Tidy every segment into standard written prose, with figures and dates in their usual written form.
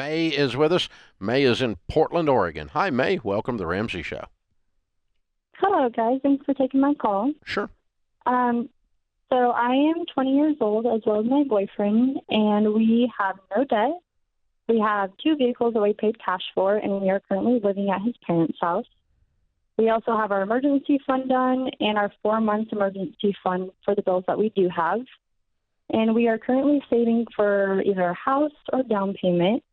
May is with us. May is in Portland, Oregon. Hi, May. Welcome to the Ramsey Show. Hello, guys. Thanks for taking my call. Sure. So I am 20 years old, as well as my boyfriend, and we have no debt. We have 2 vehicles that we paid cash for, and we are currently living at his parents' house. We also have our emergency fund done and our 4-month emergency fund for the bills that we do have. And we are currently saving for either a house or down payment.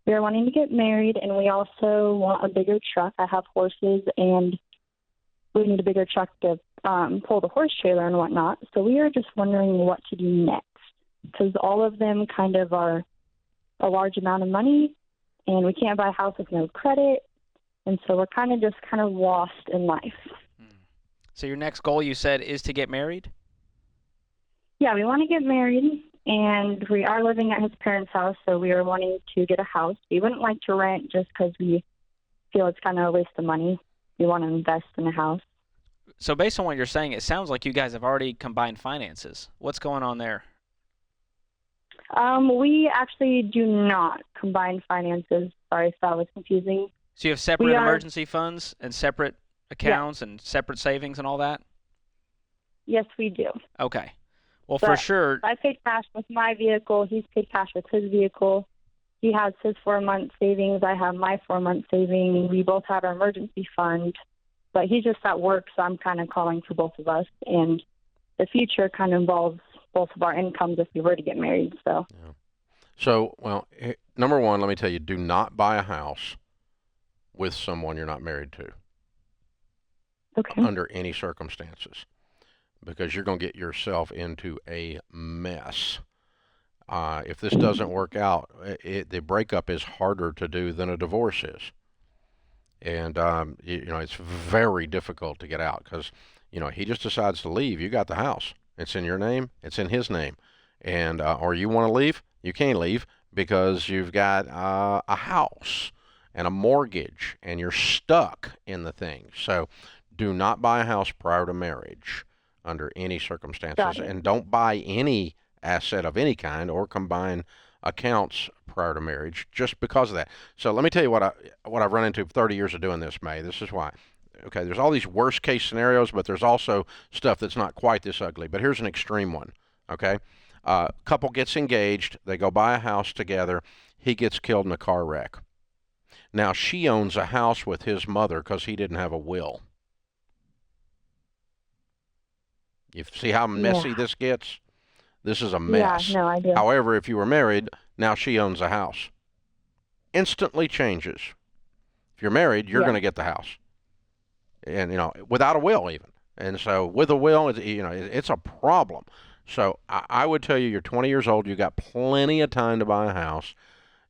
We are wanting to get married, and we also want a bigger truck. I have horses, and we need a bigger truck to pull the horse trailer and whatnot. So we are just wondering what to do next, because all of them kind of are a large amount of money, and we can't buy a house with no credit. And so we're kind of lost in life. So your next goal, you said, is to get married? Yeah, we want to get married, and we are living at his parents' house, so we are wanting to get a house. We wouldn't like to rent just because we feel it's kind of a waste of money. We want to invest in a house. So based on what you're saying, it sounds like you guys have already combined finances. What's going on there? We actually do not combine finances. Sorry if that was confusing. So you have separate emergency funds and separate accounts and separate savings and all that? Yes, we do. Okay. Well, for sure. I paid cash with my vehicle. He's paid cash with his vehicle. He has his 4-month savings. I have my 4-month savings. We both have our emergency fund. But he's just at work, so I'm kind of calling for both of us. And the future kind of involves both of our incomes if we were to get married. So, well, number one, let me tell you, do not buy a house with someone you're not married to. Okay. Under any circumstances, because you're going to get yourself into a mess. If this doesn't work out, the breakup is harder to do than a divorce is. And, it's very difficult to get out because, he just decides to leave. You got the house. It's in your name. It's in his name. And, or you want to leave, you can't leave because you've got a house and a mortgage and you're stuck in the thing. So do not buy a house prior to marriage under any circumstances. And don't buy any asset of any kind or combine accounts prior to marriage just because of that. So let me tell you what I've run into 30 years of doing this, May. This is why. Okay, there's all these worst case scenarios, but there's also stuff that's not quite this ugly. But here's an extreme one. Okay, couple gets engaged, they go buy a house together. He gets killed in a car wreck. Now she owns a house with his mother because he didn't have a will. You see how messy this gets? This is a mess. Yeah, no, I do. However, if you were married, now she owns a house. Instantly changes. If you're married, you're going to get the house. And, without a will even. And so with a will, it's a problem. So I would tell you, you're 20 years old, you got plenty of time to buy a house.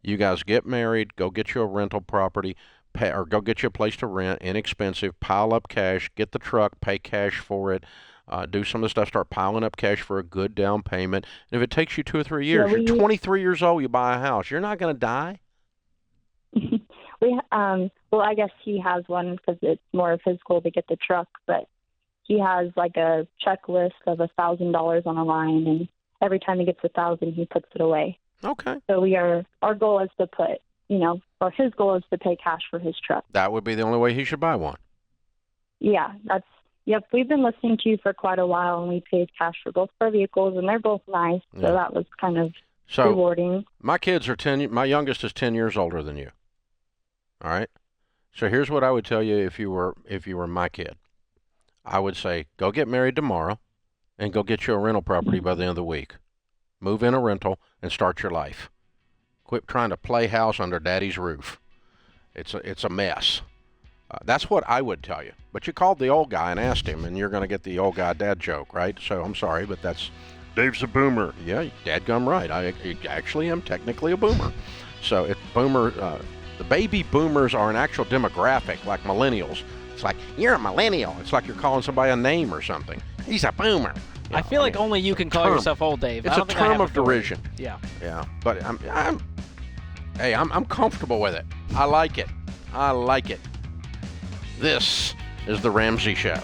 You guys get married, go get you a rental property, or go get you a place to rent, inexpensive, pile up cash, get the truck, pay cash for it. Do some of the stuff, start piling up cash for a good down payment. And if it takes you 2 or 3 years, you're 23 years old, you buy a house. You're not going to die. Well, I guess he has one because it's more of his goal to get the truck, but he has like a checklist of $1,000 on a line, and every time he gets 1,000, he puts it away. Okay. So our goal is to put, or his goal is to pay cash for his truck. That would be the only way he should buy one. Yeah, Yep, we've been listening to you for quite a while, and we paid cash for both our vehicles, and they're both nice, so that was kind of rewarding. My kids are my youngest is 10 years older than you. All right? So here's what I would tell you if you were my kid. I would say, go get married tomorrow and go get you a rental property by the end of the week. Move in a rental and start your life. Quit trying to play house under daddy's roof. It's a mess. That's what I would tell you. But you called the old guy and asked him, and you're going to get the old guy dad joke, right? So I'm sorry, but Dave's a boomer. Yeah, dadgum right. I actually am technically a boomer. So the baby boomers are an actual demographic like millennials. It's like, you're a millennial. It's like you're calling somebody a name or something. He's a boomer. I feel like only you can call yourself old, Dave. It's a term of derision. Yeah. Yeah, but I'm comfortable with it. I like it. This is the Ramsey Show.